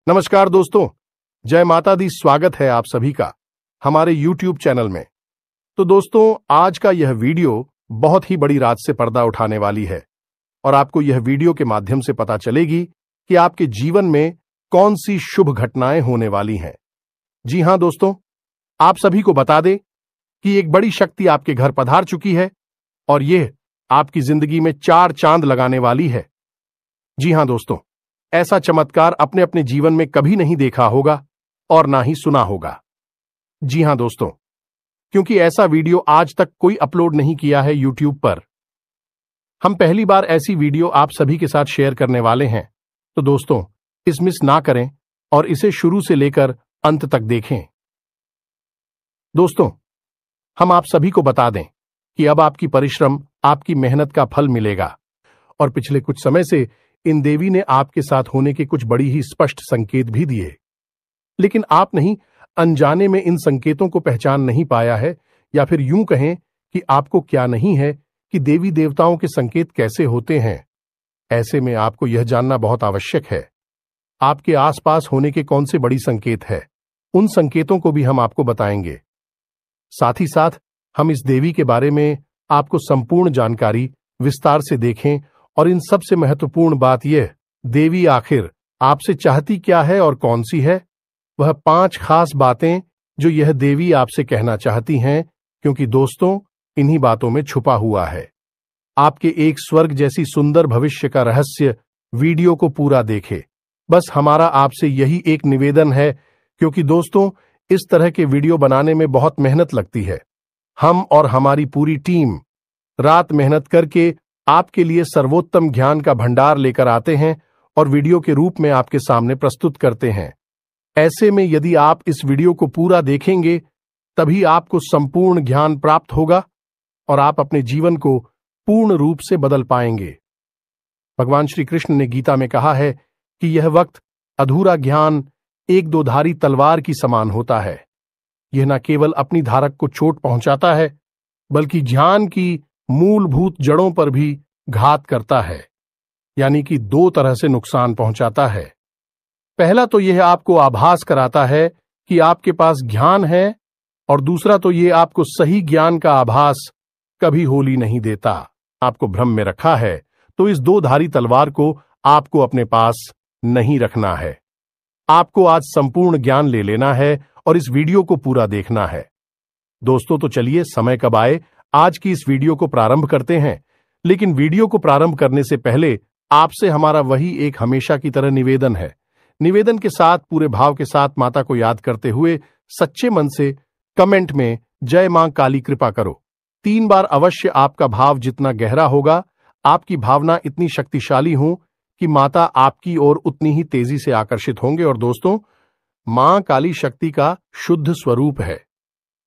नमस्कार दोस्तों, जय माता दी। स्वागत है आप सभी का हमारे YouTube चैनल में। तो दोस्तों, आज का यह वीडियो बहुत ही बड़ी रात से पर्दा उठाने वाली है और आपको यह वीडियो के माध्यम से पता चलेगी कि आपके जीवन में कौन सी शुभ घटनाएं होने वाली हैं। जी हां दोस्तों, आप सभी को बता दें कि एक बड़ी शक्ति आपके घर पधार चुकी है और यह आपकी जिंदगी में 4 चांद लगाने वाली है। जी हां दोस्तों, ऐसा चमत्कार अपने अपने जीवन में कभी नहीं देखा होगा और ना ही सुना होगा। जी हां दोस्तों, क्योंकि ऐसा वीडियो आज तक कोई अपलोड नहीं किया है YouTube पर। हम पहली बार ऐसी वीडियो आप सभी के साथ शेयर करने वाले हैं। तो दोस्तों, इस मिस ना करें और इसे शुरू से लेकर अंत तक देखें। दोस्तों, हम आप सभी को बता दें कि अब आपकी परिश्रम, आपकी मेहनत का फल मिलेगा और पिछले कुछ समय से इन देवी ने आपके साथ होने के कुछ बड़ी ही स्पष्ट संकेत भी दिए, लेकिन आप नहीं अनजाने में इन संकेतों को पहचान नहीं पाया है, या फिर यूं कहें कि आपको क्या नहीं है कि देवी देवताओं के संकेत कैसे होते हैं। ऐसे में आपको यह जानना बहुत आवश्यक है आपके आसपास होने के कौन से बड़ी संकेत है। उन संकेतों को भी हम आपको बताएंगे। साथ ही साथ हम इस देवी के बारे में आपको संपूर्ण जानकारी विस्तार से देखें और इन सबसे महत्वपूर्ण बात यह, देवी आखिर आपसे चाहती क्या है और कौन सी है, वह 5 खास बातें जो यह देवी आपसे कहना चाहती हैं, क्योंकि दोस्तों, इन्हीं बातों में छुपा हुआ है आपके एक स्वर्ग जैसी सुंदर भविष्य का रहस्य। वीडियो को पूरा देखें। बस हमारा आपसे यही एक निवेदन है, क्योंकि दोस्तों, इस तरह के वीडियो बनाने में बहुत मेहनत लगती है। हम और हमारी पूरी टीम रात मेहनत करके आपके लिए सर्वोत्तम ज्ञान का भंडार लेकर आते हैं और वीडियो के रूप में आपके सामने प्रस्तुत करते हैं। ऐसे में यदि आप इस वीडियो को पूरा देखेंगे, तभी आपको संपूर्ण ज्ञान प्राप्त होगा और आप अपने जीवन को पूर्ण रूप से बदल पाएंगे। भगवान श्री कृष्ण ने गीता में कहा है कि यह वक्त अधूरा ज्ञान एक 2-धारी तलवार की समान होता है। यह न केवल अपनी धारक को चोट पहुंचाता है, बल्कि ज्ञान की मूलभूत जड़ों पर भी घात करता है, यानी कि 2 तरह से नुकसान पहुंचाता है। पहला तो यह आपको आभास कराता है कि आपके पास ज्ञान है, और दूसरा तो यह आपको सही ज्ञान का आभास कभी होली नहीं देता। आपको भ्रम में रखा है, तो इस 2-धारी तलवार को आपको अपने पास नहीं रखना है। आपको आज संपूर्ण ज्ञान ले लेना है और इस वीडियो को पूरा देखना है। दोस्तों, तो चलिए, समय कब आए, आज की इस वीडियो को प्रारंभ करते हैं। लेकिन वीडियो को प्रारंभ करने से पहले आपसे हमारा वही एक हमेशा की तरह निवेदन है। निवेदन के साथ, पूरे भाव के साथ माता को याद करते हुए सच्चे मन से कमेंट में जय मां काली कृपा करो 3 बार अवश्य। आपका भाव जितना गहरा होगा, आपकी भावना इतनी शक्तिशाली हो कि माता आपकी ओर उतनी ही तेजी से आकर्षित होंगे। और दोस्तों, मां काली शक्ति का शुद्ध स्वरूप है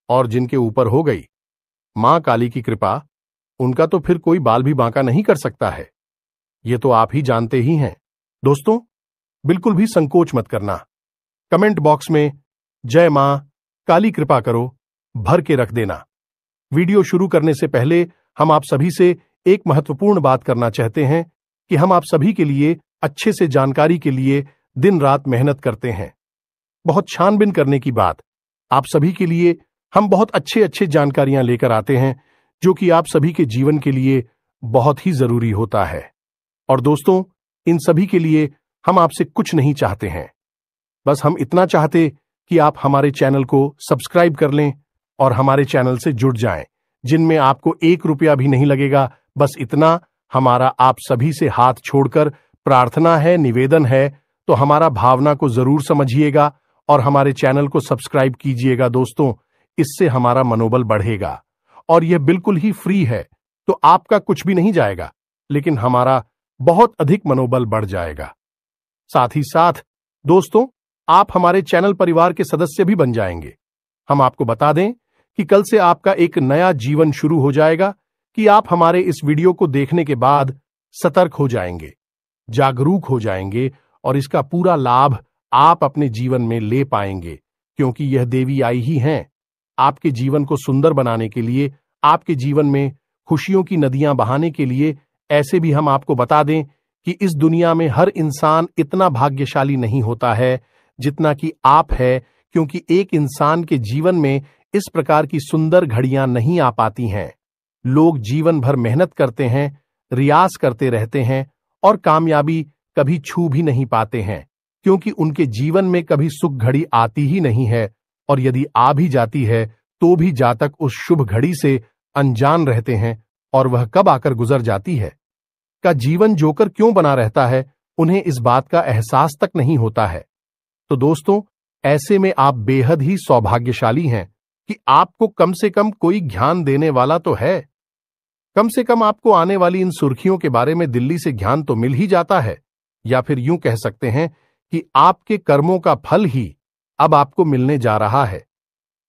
और जिनके ऊपर हो गई मां काली की कृपा, उनका तो फिर कोई बाल भी बांका नहीं कर सकता है। ये तो आप ही जानते ही हैं। दोस्तों, बिल्कुल भी संकोच मत करना। कमेंट बॉक्स में जय मां काली कृपा करो भर के रख देना। वीडियो शुरू करने से पहले हम आप सभी से एक महत्वपूर्ण बात करना चाहते हैं कि हम आप सभी के लिए अच्छे से जानकारी के लिए दिन रात मेहनत करते हैं। बहुत छानबीन करने की बात, आप सभी के लिए हम बहुत अच्छे जानकारियां लेकर आते हैं, जो कि आप सभी के जीवन के लिए बहुत ही जरूरी होता है। और दोस्तों, इन सभी के लिए हम आपसे कुछ नहीं चाहते हैं। बस हम इतना चाहते कि आप हमारे चैनल को सब्सक्राइब कर लें और हमारे चैनल से जुड़ जाएं, जिनमें आपको 1 रुपया भी नहीं लगेगा। बस इतना हमारा आप सभी से हाथ छोड़कर प्रार्थना है, निवेदन है। तो हमारा भावना को जरूर समझिएगा और हमारे चैनल को सब्सक्राइब कीजिएगा दोस्तों। इससे हमारा मनोबल बढ़ेगा और यह बिल्कुल ही फ्री है, तो आपका कुछ भी नहीं जाएगा, लेकिन हमारा बहुत अधिक मनोबल बढ़ जाएगा। साथ ही साथ दोस्तों, आप हमारे चैनल परिवार के सदस्य भी बन जाएंगे। हम आपको बता दें कि कल से आपका एक नया जीवन शुरू हो जाएगा कि आप हमारे इस वीडियो को देखने के बाद सतर्क हो जाएंगे, जागरूक हो जाएंगे और इसका पूरा लाभ आप अपने जीवन में ले पाएंगे, क्योंकि यह देवी आई ही हैं आपके जीवन को सुंदर बनाने के लिए, आपके जीवन में खुशियों की नदियां बहाने के लिए। ऐसे भी हम आपको बता दें कि इस दुनिया में हर इंसान इतना भाग्यशाली नहीं होता है जितना कि आप है, क्योंकि एक इंसान के जीवन में इस प्रकार की सुंदर घड़ियां नहीं आ पाती हैं। लोग जीवन भर मेहनत करते हैं, रियाज करते रहते हैं और कामयाबी कभी छू भी नहीं पाते हैं, क्योंकि उनके जीवन में कभी सुख घड़ी आती ही नहीं है, और यदि आ भी जाती है तो भी जातक उस शुभ घड़ी से अनजान रहते हैं और वह कब आकर गुजर जाती है का जीवन जोकर क्यों बना रहता है, उन्हें इस बात का एहसास तक नहीं होता है। तो दोस्तों, ऐसे में आप बेहद ही सौभाग्यशाली हैं कि आपको कम से कम कोई ज्ञान देने वाला तो है। कम से कम आपको आने वाली इन सुर्खियों के बारे में दिल्ली से ज्ञान तो मिल ही जाता है, या फिर यूं कह सकते हैं कि आपके कर्मों का फल ही अब आपको मिलने जा रहा है,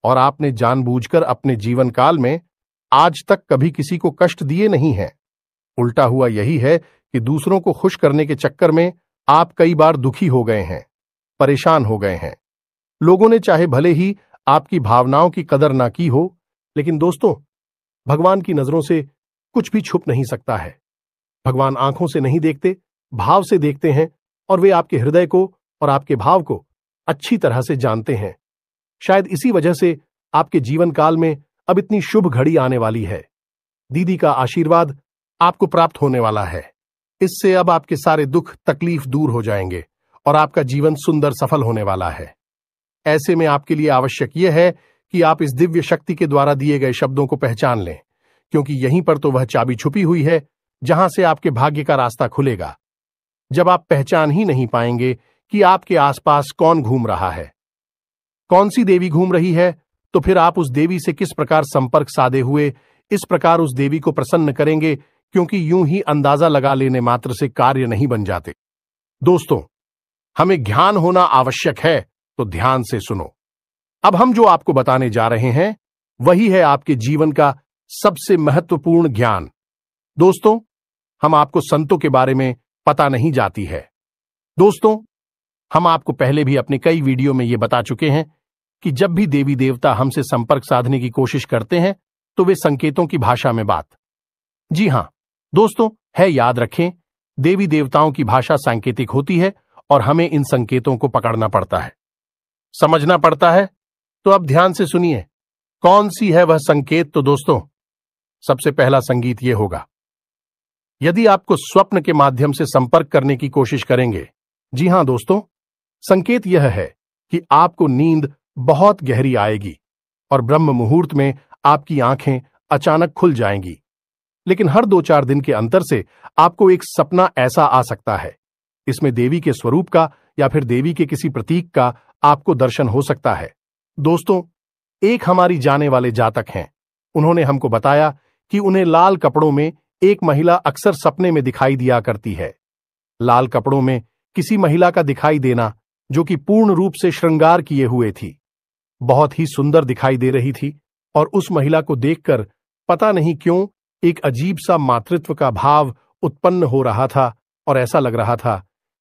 और आपने जानबूझकर अपने जीवन काल में आज तक कभी किसी को कष्ट दिए नहीं हैं। उल्टा हुआ यही है कि दूसरों को खुश करने के चक्कर में आप कई बार दुखी हो गए हैं, परेशान हो गए हैं। लोगों ने चाहे भले ही आपकी भावनाओं की कदर ना की हो, लेकिन दोस्तों, भगवान की नजरों से कुछ भी छुप नहीं सकता है। भगवान आंखों से नहीं देखते, भाव से देखते हैं, और वे आपके हृदय को और आपके भाव को अच्छी तरह से जानते हैं। शायद इसी वजह से आपके जीवन काल में अब इतनी शुभ घड़ी आने वाली है। दीदी का आशीर्वाद आपको प्राप्त होने वाला है। इससे अब आपके सारे दुख तकलीफ दूर हो जाएंगे और आपका जीवन सुंदर सफल होने वाला है। ऐसे में आपके लिए आवश्यक यह है कि आप इस दिव्य शक्ति के द्वारा दिए गए शब्दों को पहचान लें, क्योंकि यहीं पर तो वह चाबी छुपी हुई है जहां से आपके भाग्य का रास्ता खुलेगा। जब आप पहचान ही नहीं पाएंगे कि आपके आसपास कौन घूम रहा है, कौन सी देवी घूम रही है, तो फिर आप उस देवी से किस प्रकार संपर्क साधे हुए इस प्रकार उस देवी को प्रसन्न करेंगे, क्योंकि यूं ही अंदाजा लगा लेने मात्र से कार्य नहीं बन जाते। दोस्तों, हमें ज्ञान होना आवश्यक है, तो ध्यान से सुनो। अब हम जो आपको बताने जा रहे हैं वही है आपके जीवन का सबसे महत्वपूर्ण ज्ञान। दोस्तों, हम आपको संतों के बारे में पता नहीं जाती है। दोस्तों, हम आपको पहले भी अपने कई वीडियो में यह बता चुके हैं कि जब भी देवी देवता हमसे संपर्क साधने की कोशिश करते हैं तो वे संकेतों की भाषा में बात। जी हां दोस्तों, है, याद रखें, देवी देवताओं की भाषा सांकेतिक होती है और हमें इन संकेतों को पकड़ना पड़ता है, समझना पड़ता है। तो अब ध्यान से सुनिए, कौन सी है वह संकेत। तो दोस्तों, सबसे पहला संगीत यह होगा, यदि आपको स्वप्न के माध्यम से संपर्क करने की कोशिश करेंगे। जी हां दोस्तों, संकेत यह है कि आपको नींद बहुत गहरी आएगी और ब्रह्म मुहूर्त में आपकी आंखें अचानक खुल जाएंगी, लेकिन हर 2-4 दिन के अंतर से आपको एक सपना ऐसा आ सकता है। इसमें देवी के स्वरूप का या फिर देवी के किसी प्रतीक का आपको दर्शन हो सकता है। दोस्तों, एक हमारी जाने वाले जातक हैं, उन्होंने हमको बताया कि उन्हें लाल कपड़ों में एक महिला अक्सर सपने में दिखाई दिया करती है। लाल कपड़ों में किसी महिला का दिखाई देना जो कि पूर्ण रूप से श्रृंगार किए हुए थी, बहुत ही सुंदर दिखाई दे रही थी, और उस महिला को देखकर पता नहीं क्यों एक अजीब सा मातृत्व का भाव उत्पन्न हो रहा था, और ऐसा लग रहा था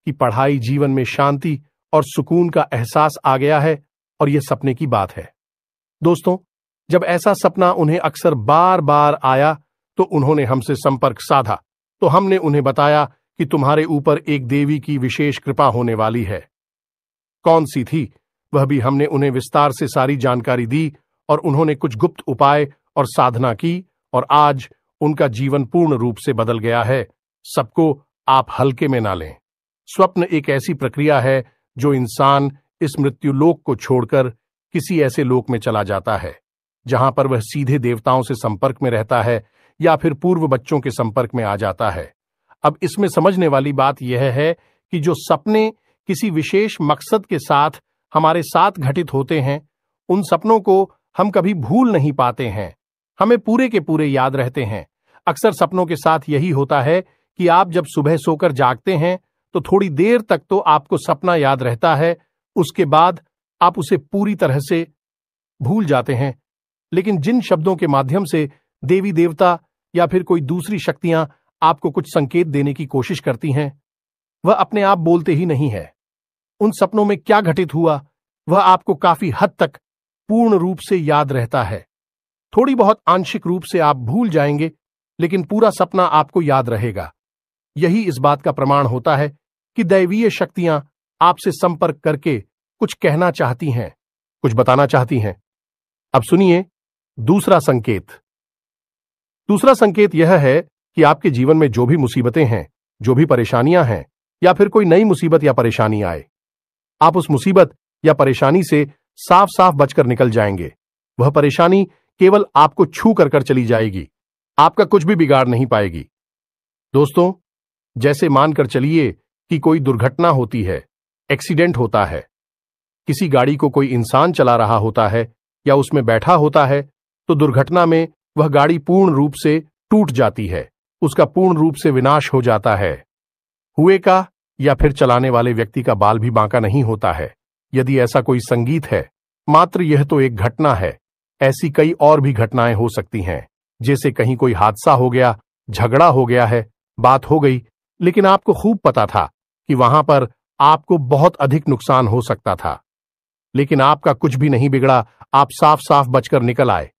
कि पढ़ाई, जीवन में शांति और सुकून का एहसास आ गया है, और यह सपने की बात है। दोस्तों, जब ऐसा सपना उन्हें अक्सर बार बार आया तो उन्होंने हमसे संपर्क साधा, तो हमने उन्हें बताया कि तुम्हारे ऊपर एक देवी की विशेष कृपा होने वाली है। कौन सी थी वह भी हमने उन्हें विस्तार से सारी जानकारी दी, और उन्होंने कुछ गुप्त उपाय और साधना की, और आज उनका जीवन पूर्ण रूप से बदल गया है। सबको आप हल्के में ना लें। स्वप्न एक ऐसी प्रक्रिया है जो इंसान इस मृत्युलोक को छोड़कर किसी ऐसे लोक में चला जाता है जहां पर वह सीधे देवताओं से संपर्क में रहता है या फिर पूर्व बच्चों के संपर्क में आ जाता है। अब इसमें समझने वाली बात यह है कि जो सपने किसी विशेष मकसद के साथ हमारे साथ घटित होते हैं, उन सपनों को हम कभी भूल नहीं पाते हैं, हमें पूरे के पूरे याद रहते हैं। अक्सर सपनों के साथ यही होता है कि आप जब सुबह सोकर जागते हैं तो थोड़ी देर तक तो आपको सपना याद रहता है, उसके बाद आप उसे पूरी तरह से भूल जाते हैं। लेकिन जिन शब्दों के माध्यम से देवी देवता या फिर कोई दूसरी शक्तियां आपको कुछ संकेत देने की कोशिश करती हैं, वह अपने आप बोलते ही नहीं है। उन सपनों में क्या घटित हुआ वह आपको काफी हद तक पूर्ण रूप से याद रहता है। थोड़ी बहुत आंशिक रूप से आप भूल जाएंगे, लेकिन पूरा सपना आपको याद रहेगा। यही इस बात का प्रमाण होता है कि दैवीय शक्तियां आपसे संपर्क करके कुछ कहना चाहती हैं, कुछ बताना चाहती हैं। अब सुनिए दूसरा संकेत। दूसरा संकेत यह है कि आपके जीवन में जो भी मुसीबतें हैं, जो भी परेशानियां हैं, या फिर कोई नई मुसीबत या परेशानी आए, आप उस मुसीबत या परेशानी से साफ साफ बचकर निकल जाएंगे। वह परेशानी केवल आपको छू कर चली जाएगी, आपका कुछ भी बिगाड़ नहीं पाएगी। दोस्तों, जैसे मानकर चलिए कि कोई दुर्घटना होती है, एक्सीडेंट होता है, किसी गाड़ी को कोई इंसान चला रहा होता है या उसमें बैठा होता है, तो दुर्घटना में वह गाड़ी पूर्ण रूप से टूट जाती है, उसका पूर्ण रूप से विनाश हो जाता है। हुए का या फिर चलाने वाले व्यक्ति का बाल भी बांका नहीं होता है। यदि ऐसा कोई संगीत है, मात्र यह तो एक घटना है, ऐसी कई और भी घटनाएं हो सकती हैं। जैसे कहीं कोई हादसा हो गया, झगड़ा हो गया है, बात हो गई, लेकिन आपको खूब पता था कि वहां पर आपको बहुत अधिक नुकसान हो सकता था, लेकिन आपका कुछ भी नहीं बिगड़ा, आप साफ साफ बचकर निकल आए।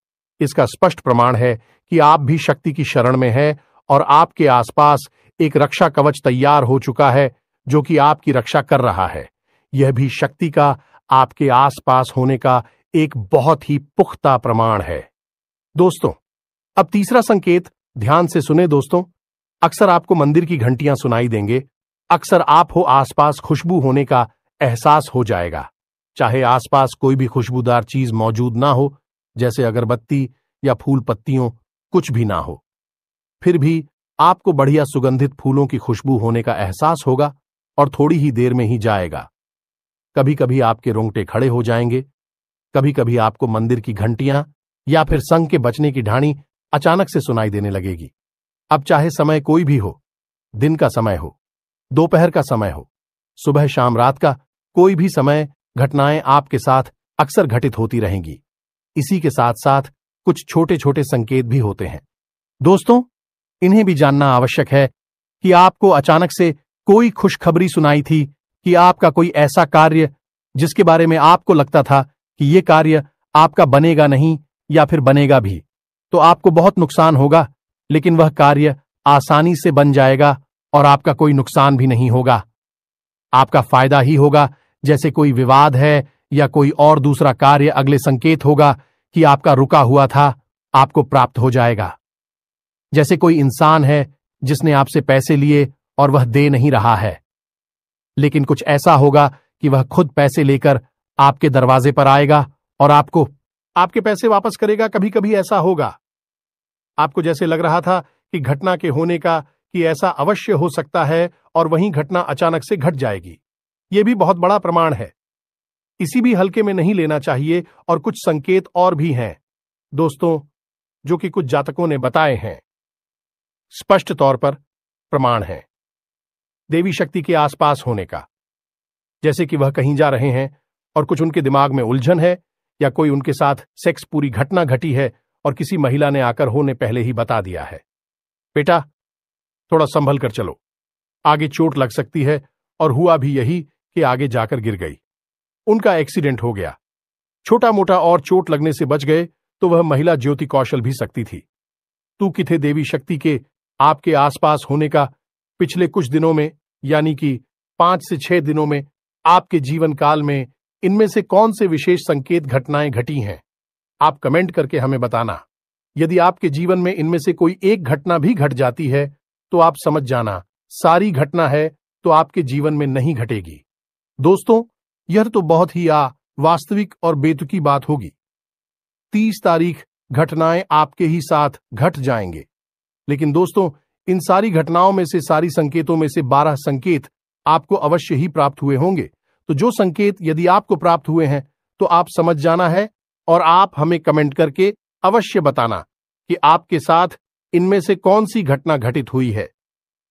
इसका स्पष्ट प्रमाण है कि आप भी शक्ति की शरण में हैं और आपके आसपास एक रक्षा कवच तैयार हो चुका है जो कि आपकी रक्षा कर रहा है। यह भी शक्ति का आपके आसपास होने का एक बहुत ही पुख्ता प्रमाण है। दोस्तों, अब तीसरा संकेत ध्यान से सुने दोस्तों। अक्सर आपको मंदिर की घंटियां सुनाई देंगे, अक्सर आप हो आसपास खुशबू होने का एहसास हो जाएगा। चाहे आसपास कोई भी खुशबूदार चीज मौजूद ना हो, जैसे अगरबत्ती या फूल पत्तियों, कुछ भी ना हो, फिर भी आपको बढ़िया सुगंधित फूलों की खुशबू होने का एहसास होगा और थोड़ी ही देर में ही जाएगा। कभी कभी आपके रोंगटे खड़े हो जाएंगे, कभी कभी आपको मंदिर की घंटियां या फिर संग के बजने की ढाणी अचानक से सुनाई देने लगेगी। अब चाहे समय कोई भी हो, दिन का समय हो, दोपहर का समय हो, सुबह शाम रात का कोई भी समय, घटनाएं आपके साथ अक्सर घटित होती रहेंगी। इसी के साथ साथ कुछ छोटे छोटे संकेत भी होते हैं। दोस्तों, इन्हें भी जानना आवश्यक है कि आपको अचानक से कोई खुशखबरी सुनाई थी कि आपका कोई ऐसा कार्य जिसके बारे में आपको लगता था कि यह कार्य आपका बनेगा नहीं या फिर बनेगा भी, तो आपको बहुत नुकसान होगा, लेकिन वह कार्य आसानी से बन जाएगा और आपका कोई नुकसान भी नहीं होगा, आपका फायदा ही होगा। जैसे कोई विवाद है या कोई और दूसरा कार्य, अगले संकेत होगा कि आपका रुका हुआ था, आपको प्राप्त हो जाएगा। जैसे कोई इंसान है जिसने आपसे पैसे लिए और वह दे नहीं रहा है, लेकिन कुछ ऐसा होगा कि वह खुद पैसे लेकर आपके दरवाजे पर आएगा और आपको आपके पैसे वापस करेगा। कभी कभी ऐसा होगा, आपको जैसे लग रहा था कि घटना के होने का कि ऐसा अवश्य हो सकता है और वहीं घटना अचानक से घट जाएगी। यह भी बहुत बड़ा प्रमाण है, इसी भी हल्के में नहीं लेना चाहिए। और कुछ संकेत और भी हैं दोस्तों, जो कि कुछ जातकों ने बताए हैं, स्पष्ट तौर पर प्रमाण है देवी शक्ति के आसपास होने का। जैसे कि वह कहीं जा रहे हैं और कुछ उनके दिमाग में उलझन है, या कोई उनके साथ सेक्स पूरी घटना घटी है और किसी महिला ने आकर होने पहले ही बता दिया है, बेटा थोड़ा संभल कर चलो, आगे चोट लग सकती है। और हुआ भी यही कि आगे जाकर गिर गई, उनका एक्सीडेंट हो गया। छोटा मोटा और चोट लगने से बच गए तो वह महिला ज्योति कौशल भी सकती थी। तू किथे देवी शक्ति के आपके आसपास होने का पिछले कुछ दिनों में, यानी कि 5 से 6 दिनों में, आपके जीवन काल में इनमें से कौन से विशेष संकेत घटनाएं घटी हैं, आप कमेंट करके हमें बताना। यदि आपके जीवन में इनमें से कोई एक घटना भी घट जाती है तो आप समझ जाना सारी घटना है तो आपके जीवन में नहीं घटेगी। दोस्तों, यह तो बहुत ही वास्तविक और बेतुकी बात होगी। 30 तारीख घटनाएं आपके ही साथ घट जाएंगे, लेकिन दोस्तों इन सारी घटनाओं में से, सारी संकेतों में से 12 संकेत आपको अवश्य ही प्राप्त हुए होंगे। तो जो संकेत यदि आपको प्राप्त हुए हैं तो आप समझ जाना है और आप हमें कमेंट करके अवश्य बताना कि आपके साथ इनमें से कौन सी घटना घटित हुई है।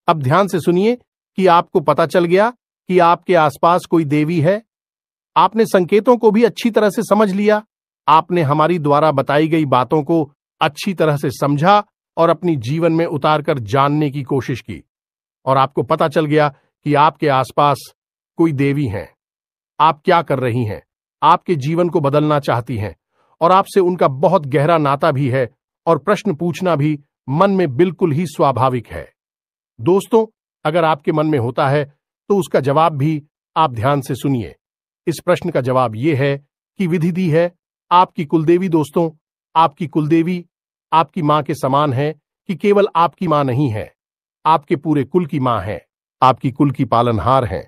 अब ध्यान से सुनिए कि आपको पता चल गया कि आपके आसपास कोई देवी है, आपने संकेतों को भी अच्छी तरह से समझ लिया, आपने हमारी द्वारा बताई गई बातों को अच्छी तरह से समझा और अपनी जीवन में उतारकर जानने की कोशिश की, और आपको पता चल गया कि आपके आसपास कोई देवी है। आप क्या कर रही हैं, आपके जीवन को बदलना चाहती हैं और आपसे उनका बहुत गहरा नाता भी है और प्रश्न पूछना भी मन में बिल्कुल ही स्वाभाविक है। दोस्तों, अगर आपके मन में होता है तो उसका जवाब भी आप ध्यान से सुनिए। इस प्रश्न का जवाब यह है कि विधि दी है आपकी कुलदेवी। दोस्तों, आपकी कुलदेवी आपकी मां के समान है कि केवल आपकी मां नहीं है, आपके पूरे कुल की मां है। आपकी कुल की पालनहार हैं,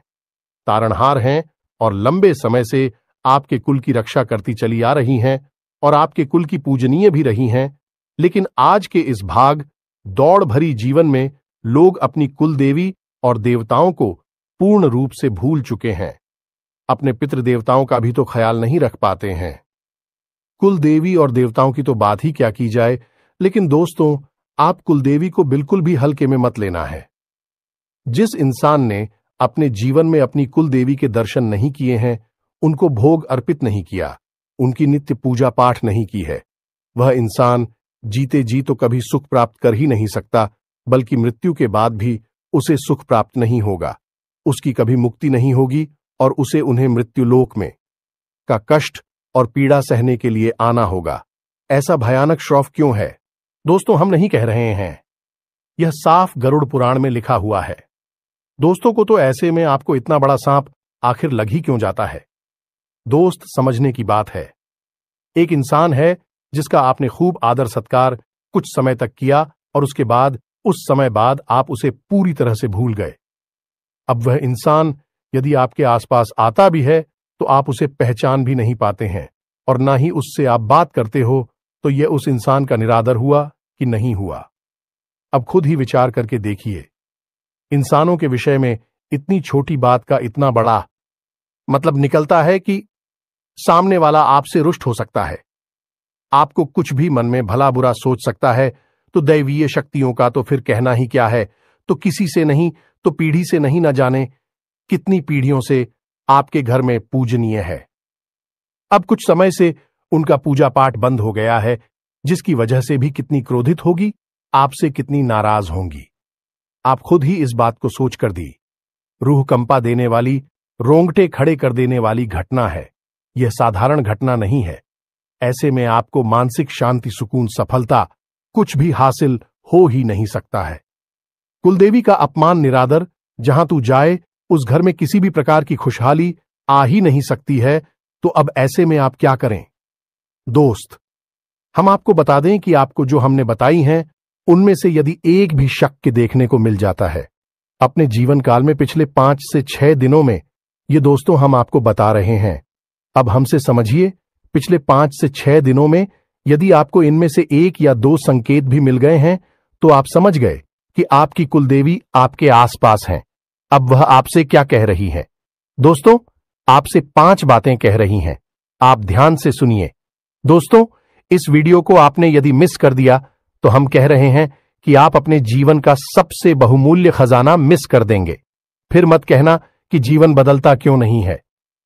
तारणहार हैं और लंबे समय से आपके कुल की रक्षा करती चली आ रही हैं और आपके कुल की पूजनीय भी रही हैं। लेकिन आज के इस भाग दौड़ भरी जीवन में लोग अपनी कुल देवी और देवताओं को पूर्ण रूप से भूल चुके हैं। अपने पितृ देवताओं का भी तो ख्याल नहीं रख पाते हैं। कुल देवी और देवताओं की तो बात ही क्या की जाए। लेकिन दोस्तों, आप कुलदेवी को बिल्कुल भी हल्के में मत लेना है। जिस इंसान ने अपने जीवन में अपनी कुल देवी के दर्शन नहीं किए हैं, उनको भोग अर्पित नहीं किया, उनकी नित्य पूजा पाठ नहीं की है, वह इंसान जीते जी तो कभी सुख प्राप्त कर ही नहीं सकता, बल्कि मृत्यु के बाद भी उसे सुख प्राप्त नहीं होगा। उसकी कभी मुक्ति नहीं होगी और उसे उन्हें मृत्युलोक में का कष्ट और पीड़ा सहने के लिए आना होगा। ऐसा भयानक श्राप क्यों है? दोस्तों, हम नहीं कह रहे हैं, यह साफ गरुड़ पुराण में लिखा हुआ है। दोस्तों को तो ऐसे में आपको इतना बड़ा सांप आखिर लग ही क्यों जाता है? दोस्त, समझने की बात है। एक इंसान है जिसका आपने खूब आदर सत्कार कुछ समय तक किया और उसके बाद उस समय बाद आप उसे पूरी तरह से भूल गए। अब वह इंसान यदि आपके आसपास आता भी है तो आप उसे पहचान भी नहीं पाते हैं और ना ही उससे आप बात करते हो, तो यह उस इंसान का निरादर हुआ कि नहीं हुआ? अब खुद ही विचार करके देखिए। इंसानों के विषय में इतनी छोटी बात का इतना बड़ा मतलब निकलता है कि सामने वाला आपसे रुष्ट हो सकता है, आपको कुछ भी मन में भला बुरा सोच सकता है, तो दैवीय शक्तियों का तो फिर कहना ही क्या है। तो किसी से नहीं तो पीढ़ी से नहीं, न जाने कितनी पीढ़ियों से आपके घर में पूजनीय है। अब कुछ समय से उनका पूजा पाठ बंद हो गया है, जिसकी वजह से भी कितनी क्रोधित होगी, आपसे कितनी नाराज होंगी। आप खुद ही इस बात को सोचकर दी। रूह कंपा देने वाली, रोंगटे खड़े कर देने वाली घटना है। यह साधारण घटना नहीं है। ऐसे में आपको मानसिक शांति, सुकून, सफलता कुछ भी हासिल हो ही नहीं सकता है। कुलदेवी का अपमान, निरादर जहां तू जाए उस घर में किसी भी प्रकार की खुशहाली आ ही नहीं सकती है। तो अब ऐसे में आप क्या करें? दोस्त, हम आपको बता दें कि आपको जो हमने बताई हैं उनमें से यदि एक भी शक्य देखने को मिल जाता है अपने जीवन काल में पिछले 5 से 6 दिनों में, ये दोस्तों हम आपको बता रहे हैं। अब हमसे समझिए, पिछले 5 से 6 दिनों में यदि आपको इनमें से 1 या 2 संकेत भी मिल गए हैं तो आप समझ गए कि आपकी कुलदेवी आपके आसपास हैं। अब वह आपसे क्या कह रही है? दोस्तों, आपसे 5 बातें कह रही हैं। आप ध्यान से सुनिए। दोस्तों, इस वीडियो को आपने यदि मिस कर दिया तो हम कह रहे हैं कि आप अपने जीवन का सबसे बहुमूल्य खजाना मिस कर देंगे। फिर मत कहना कि जीवन बदलता क्यों नहीं है,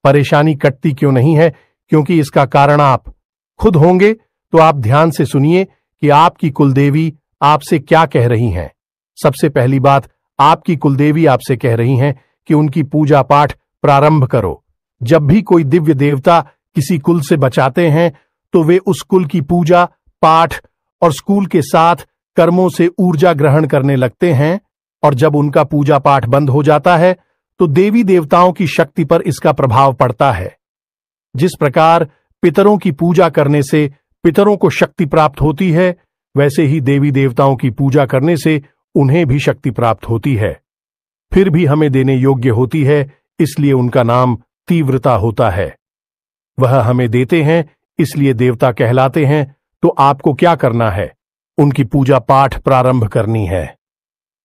परेशानी कटती क्यों नहीं है, क्योंकि इसका कारण आप खुद होंगे। तो आप ध्यान से सुनिए कि आपकी कुलदेवी आपसे क्या कह रही हैं। सबसे पहली बात, आपकी कुलदेवी आपसे कह रही हैं कि उनकी पूजा पाठ प्रारंभ करो। जब भी कोई दिव्य देवता किसी कुल से बचाते हैं तो वे उस कुल की पूजा पाठ और स्कूल के साथ कर्मों से ऊर्जा ग्रहण करने लगते हैं, और जब उनका पूजा पाठ बंद हो जाता है तो देवी देवताओं की शक्ति पर इसका प्रभाव पड़ता है। जिस प्रकार पितरों की पूजा करने से पितरों को शक्ति प्राप्त होती है, वैसे ही देवी देवताओं की पूजा करने से उन्हें भी शक्ति प्राप्त होती है। फिर भी हमें देने योग्य होती है, इसलिए उनका नाम तीव्रता होता है। वह हमें देते हैं इसलिए देवता कहलाते हैं। तो आपको क्या करना है? उनकी पूजा पाठ प्रारंभ करनी है।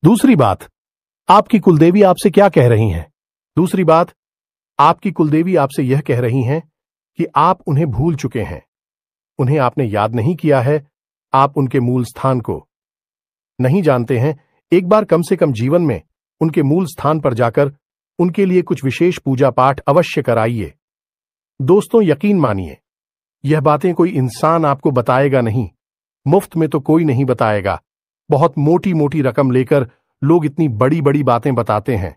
दूसरी बात, आपकी कुलदेवी आपसे क्या कह रही हैं? दूसरी बात, आपकी कुलदेवी आपसे यह कह रही हैं कि आप उन्हें भूल चुके हैं, उन्हें आपने याद नहीं किया है, आप उनके मूल स्थान को नहीं जानते हैं। एक बार कम से कम जीवन में उनके मूल स्थान पर जाकर उनके लिए कुछ विशेष पूजा पाठ अवश्य कराइए। दोस्तों, यकीन मानिए, यह बातें कोई इंसान आपको बताएगा नहीं, मुफ्त में तो कोई नहीं बताएगा। बहुत मोटी मोटी रकम लेकर लोग इतनी बड़ी बड़ी बातें बताते हैं।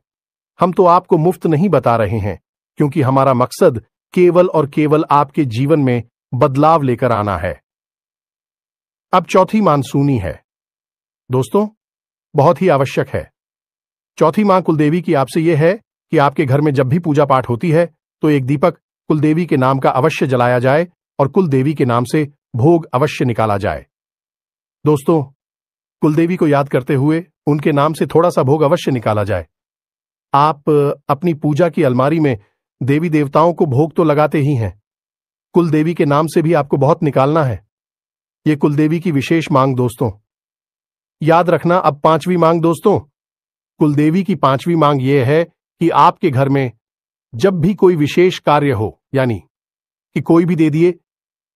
हम तो आपको मुफ्त नहीं बता रहे हैं, क्योंकि हमारा मकसद केवल और केवल आपके जीवन में बदलाव लेकर आना है। अब चौथी मानसूनी है। दोस्तों, बहुत ही आवश्यक है। चौथी मां कुलदेवी की आपसे यह है कि आपके घर में जब भी पूजा पाठ होती है तो एक दीपक कुलदेवी के नाम का अवश्य जलाया जाए और कुलदेवी के नाम से भोग अवश्य निकाला जाए। दोस्तों, कुलदेवी को याद करते हुए उनके नाम से थोड़ा सा भोग अवश्य निकाला जाए। आप अपनी पूजा की अलमारी में देवी देवताओं को भोग तो लगाते ही हैं, कुलदेवी के नाम से भी आपको बहुत निकालना है। ये कुलदेवी की विशेष मांग दोस्तों। याद रखना अब पांचवी मांग दोस्तों, कुलदेवी की पांचवी मांग यह है कि आपके घर में जब भी कोई विशेष कार्य हो, यानी कि कोई भी दे दिए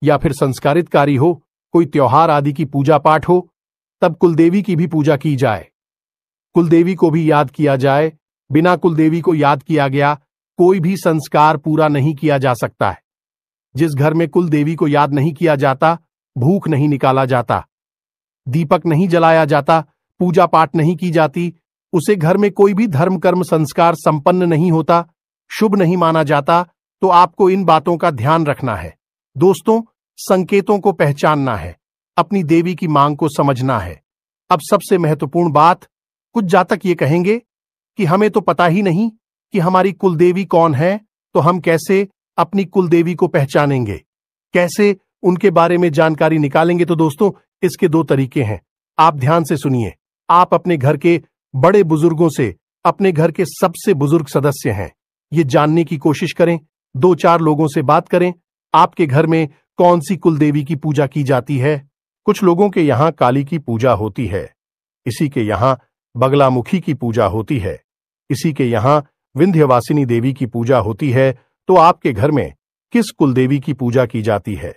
या फिर संस्कारित कार्य हो, कोई त्योहार आदि की पूजा पाठ हो, तब कुलदेवी की भी पूजा की जाए। कुलदेवी को भी याद किया जाए। बिना कुलदेवी को याद किया गया कोई भी संस्कार पूरा नहीं किया जा सकता है। जिस घर में कुलदेवी को याद नहीं किया जाता, भूख नहीं निकाला जाता, दीपक नहीं जलाया जाता, पूजा पाठ नहीं की जाती, उसे घर में कोई भी धर्म कर्म संस्कार संपन्न नहीं होता, शुभ नहीं माना जाता। तो आपको इन बातों का ध्यान रखना है दोस्तों, संकेतों को पहचानना है, अपनी देवी की मांग को समझना है। अब सबसे महत्वपूर्ण बात, कुछ जातक ये कहेंगे कि हमें तो पता ही नहीं कि हमारी कुलदेवी कौन है, तो हम कैसे अपनी कुलदेवी को पहचानेंगे, कैसे उनके बारे में जानकारी निकालेंगे। तो दोस्तों, इसके दो तरीके हैं, आप ध्यान से सुनिए। आप अपने घर के बड़े बुजुर्गों से, अपने घर के सबसे बुजुर्ग सदस्य हैं, ये जानने की कोशिश करें, 2-4 लोगों से बात करें, आपके घर में कौन सी कुलदेवी की पूजा की जाती है। कुछ लोगों के यहां काली की पूजा होती है, इसी के यहां बगलामुखी की पूजा होती है, इसी के यहां विंध्यवासिनी देवी की पूजा होती है। तो आपके घर में किस कुलदेवी की पूजा की जाती है?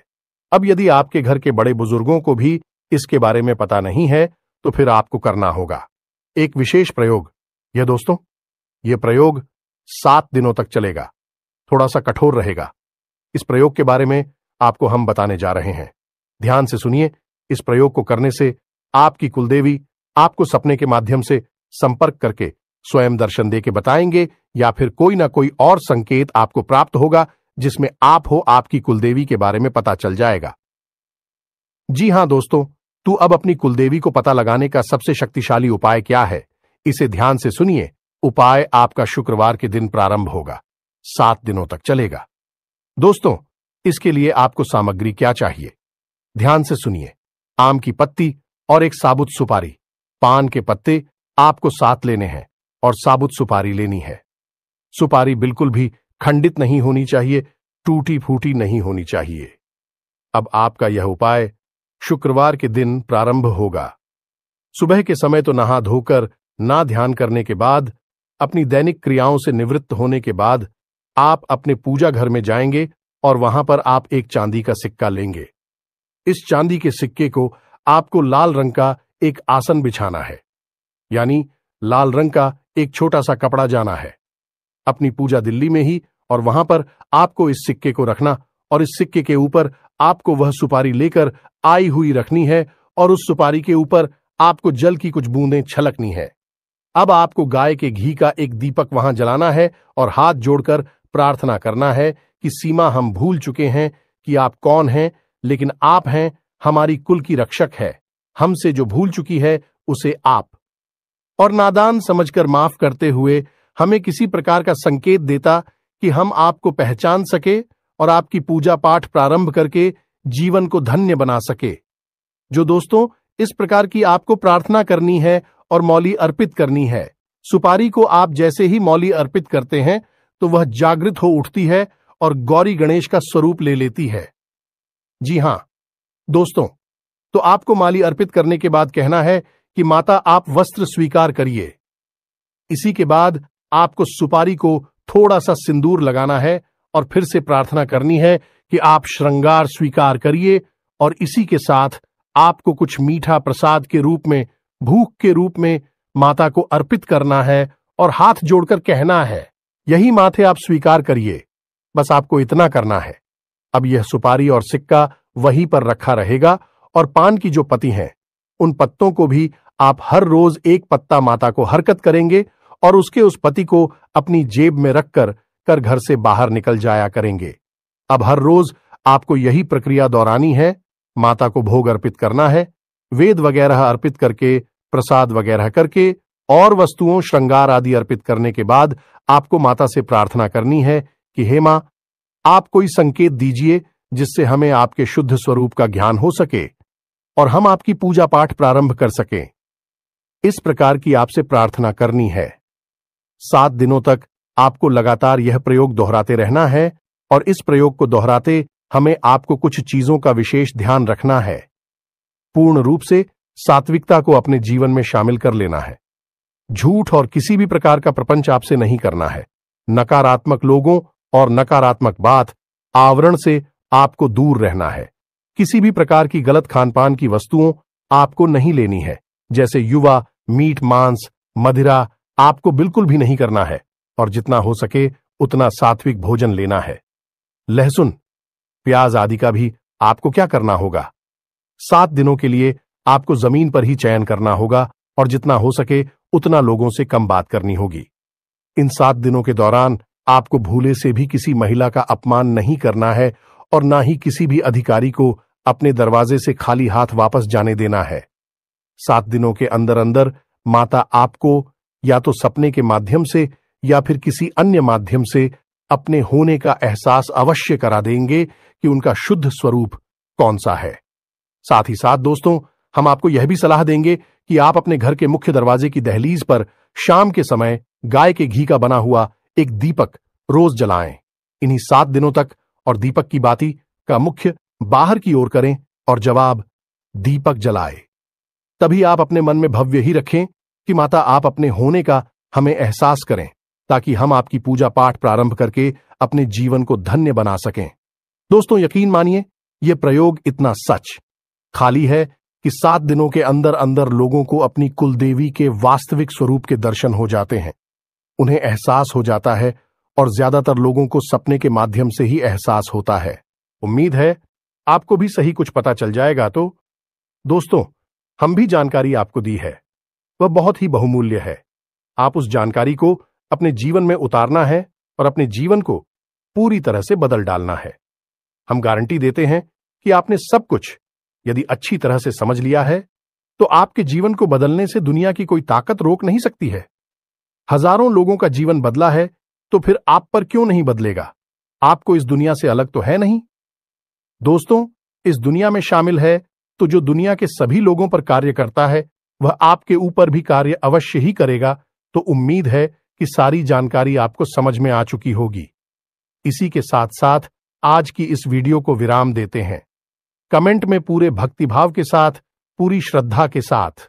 अब यदि आपके घर के बड़े बुजुर्गों को भी इसके बारे में पता नहीं है, तो फिर आपको करना होगा एक विशेष प्रयोग। यह दोस्तों, यह प्रयोग 7 दिनों तक चलेगा, थोड़ा सा कठोर रहेगा। इस प्रयोग के बारे में आपको हम बताने जा रहे हैं, ध्यान से सुनिए। इस प्रयोग को करने से आपकी कुलदेवी आपको सपने के माध्यम से संपर्क करके स्वयं दर्शन दे के बताएंगे, या फिर कोई ना कोई और संकेत आपको प्राप्त होगा जिसमें आप हो आपकी कुलदेवी के बारे में पता चल जाएगा। जी हां दोस्तों, तो अब अपनी कुलदेवी को पता लगाने का सबसे शक्तिशाली उपाय क्या है, इसे ध्यान से सुनिए। उपाय आपका शुक्रवार के दिन प्रारंभ होगा, 7 दिनों तक चलेगा। दोस्तों, इसके लिए आपको सामग्री क्या चाहिए, ध्यान से सुनिए। आम की पत्ती और एक साबुत सुपारी, पान के पत्ते आपको 7 लेने हैं और साबुत सुपारी लेनी है। सुपारी बिल्कुल भी खंडित नहीं होनी चाहिए, टूटी फूटी नहीं होनी चाहिए। अब आपका यह उपाय शुक्रवार के दिन प्रारंभ होगा। सुबह के समय तो नहा धोकर, ना ध्यान करने के बाद, अपनी दैनिक क्रियाओं से निवृत्त होने के बाद आप अपने पूजा घर में जाएंगे और वहां पर आप एक चांदी का सिक्का लेंगे। इस चांदी के सिक्के को आपको लाल रंग का एक आसन बिछाना है, यानी लाल रंग का एक छोटा सा कपड़ा जाना है अपनी पूजा दिल्ली में ही, और वहां पर आपको इस सिक्के को रखना और इस सिक्के के ऊपर आपको वह सुपारी लेकर आई हुई रखनी है और उस सुपारी के ऊपर आपको जल की कुछ बूंदें छलकनी है। अब आपको गाय के घी का एक दीपक वहां जलाना है और हाथ जोड़कर प्रार्थना करना है कि सीमा, हम भूल चुके हैं कि आप कौन हैं, लेकिन आप हैं हमारी कुल की रक्षक है, हमसे जो भूल चुकी है उसे आप और नादान समझकर माफ करते हुए हमें किसी प्रकार का संकेत देता कि हम आपको पहचान सके और आपकी पूजा पाठ प्रारंभ करके जीवन को धन्य बना सके। जो दोस्तों, इस प्रकार की आपको प्रार्थना करनी है और मौली अर्पित करनी है। सुपारी को आप जैसे ही मौली अर्पित करते हैं तो वह जागृत हो उठती है और गौरी गणेश का स्वरूप ले लेती है। जी हां दोस्तों, तो आपको माली अर्पित करने के बाद कहना है कि माता आप वस्त्र स्वीकार करिए। इसी के बाद आपको सुपारी को थोड़ा सा सिंदूर लगाना है और फिर से प्रार्थना करनी है कि आप श्रृंगार स्वीकार करिए, और इसी के साथ आपको कुछ मीठा प्रसाद के रूप में, भूख के रूप में माता को अर्पित करना है और हाथ जोड़कर कहना है, यही माथे आप स्वीकार करिए। बस आपको इतना करना है। अब यह सुपारी और सिक्का वहीं पर रखा रहेगा और पान की जो पत्ती हैं, उन पत्तों को भी आप हर रोज एक पत्ता माता को हरकत करेंगे और उसके उस पत्ती को अपनी जेब में रखकर घर से बाहर निकल जाया करेंगे। अब हर रोज आपको यही प्रक्रिया दोहरानी है। माता को भोग अर्पित करना है, वेद वगैरह अर्पित करके, प्रसाद वगैरह करके, और वस्तुओं, श्रृंगार आदि अर्पित करने के बाद आपको माता से प्रार्थना करनी है कि हे मां, आप कोई संकेत दीजिए जिससे हमें आपके शुद्ध स्वरूप का ज्ञान हो सके और हम आपकी पूजा पाठ प्रारंभ कर सकें। इस प्रकार की आपसे प्रार्थना करनी है। 7 दिनों तक आपको लगातार यह प्रयोग दोहराते रहना है और इस प्रयोग को दोहराते हमें आपको कुछ चीजों का विशेष ध्यान रखना है। पूर्ण रूप से सात्विकता को अपने जीवन में शामिल कर लेना है। झूठ और किसी भी प्रकार का प्रपंच आपसे नहीं करना है। नकारात्मक लोगों और नकारात्मक बात आवरण से आपको दूर रहना है। किसी भी प्रकार की गलत खानपान की वस्तुओं आपको नहीं लेनी है, जैसे युवा, मीट, मांस, मदिरा आपको बिल्कुल भी नहीं करना है और जितना हो सके उतना सात्विक भोजन लेना है। लहसुन, प्याज आदि का भी आपको क्या करना होगा? 7 दिनों के लिए आपको जमीन पर ही चयन करना होगा और जितना हो सके उतना लोगों से कम बात करनी होगी। इन 7 दिनों के दौरान आपको भूले से भी किसी महिला का अपमान नहीं करना है और ना ही किसी भी अधिकारी को अपने दरवाजे से खाली हाथ वापस जाने देना है। 7 दिनों के अंदर अंदर माता आपको या तो सपने के माध्यम से या फिर किसी अन्य माध्यम से अपने होने का एहसास अवश्य करा देंगे कि उनका शुद्ध स्वरूप कौन सा है। साथ ही साथ दोस्तों, हम आपको यह भी सलाह देंगे कि आप अपने घर के मुख्य दरवाजे की दहलीज पर शाम के समय गाय के घी का बना हुआ एक दीपक रोज जलाएं। इन्हीं 7 दिनों तक और दीपक की बाती का मुख्य बाहर की ओर करें और जवाब दीपक जलाए। तभी आप अपने मन में भव्य ही रखें कि माता आप अपने होने का हमें एहसास करें, ताकि हम आपकी पूजा पाठ प्रारंभ करके अपने जीवन को धन्य बना सकें। दोस्तों, यकीन मानिए, यह प्रयोग इतना सच खाली है कि 7 दिनों के अंदर अंदर लोगों को अपनी कुलदेवी के वास्तविक स्वरूप के दर्शन हो जाते हैं। उन्हें एहसास हो जाता है और ज्यादातर लोगों को सपने के माध्यम से ही एहसास होता है। उम्मीद है आपको भी सही कुछ पता चल जाएगा। तो दोस्तों, हम भी जानकारी आपको दी है, वह बहुत ही बहुमूल्य है। आप उस जानकारी को अपने जीवन में उतारना है और अपने जीवन को पूरी तरह से बदल डालना है। हम गारंटी देते हैं कि आपने सब कुछ यदि अच्छी तरह से समझ लिया है तो आपके जीवन को बदलने से दुनिया की कोई ताकत रोक नहीं सकती है। हजारों लोगों का जीवन बदला है तो फिर आप पर क्यों नहीं बदलेगा? आपको इस दुनिया से अलग तो है नहीं। दोस्तों, इस दुनिया में शामिल है तो जो दुनिया के सभी लोगों पर कार्य करता है वह आपके ऊपर भी कार्य अवश्य ही करेगा। तो उम्मीद है कि सारी जानकारी आपको समझ में आ चुकी होगी। इसी के साथ साथ आज की इस वीडियो को विराम देते हैं। कमेंट में पूरे भक्तिभाव के साथ, पूरी श्रद्धा के साथ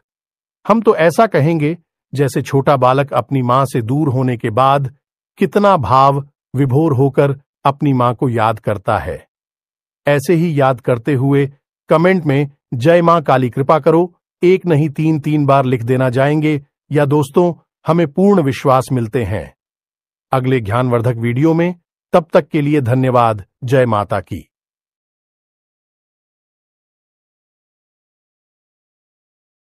हम तो ऐसा कहेंगे जैसे छोटा बालक अपनी मां से दूर होने के बाद कितना भाव विभोर होकर अपनी मां को याद करता है। ऐसे ही याद करते हुए कमेंट में जय मां काली कृपा करो 1 नहीं 3 बार लिख देना जाएंगे, या दोस्तों हमें पूर्ण विश्वास मिलते हैं। अगले ज्ञानवर्धक वीडियो में, तब तक के लिए धन्यवाद। जय माता की।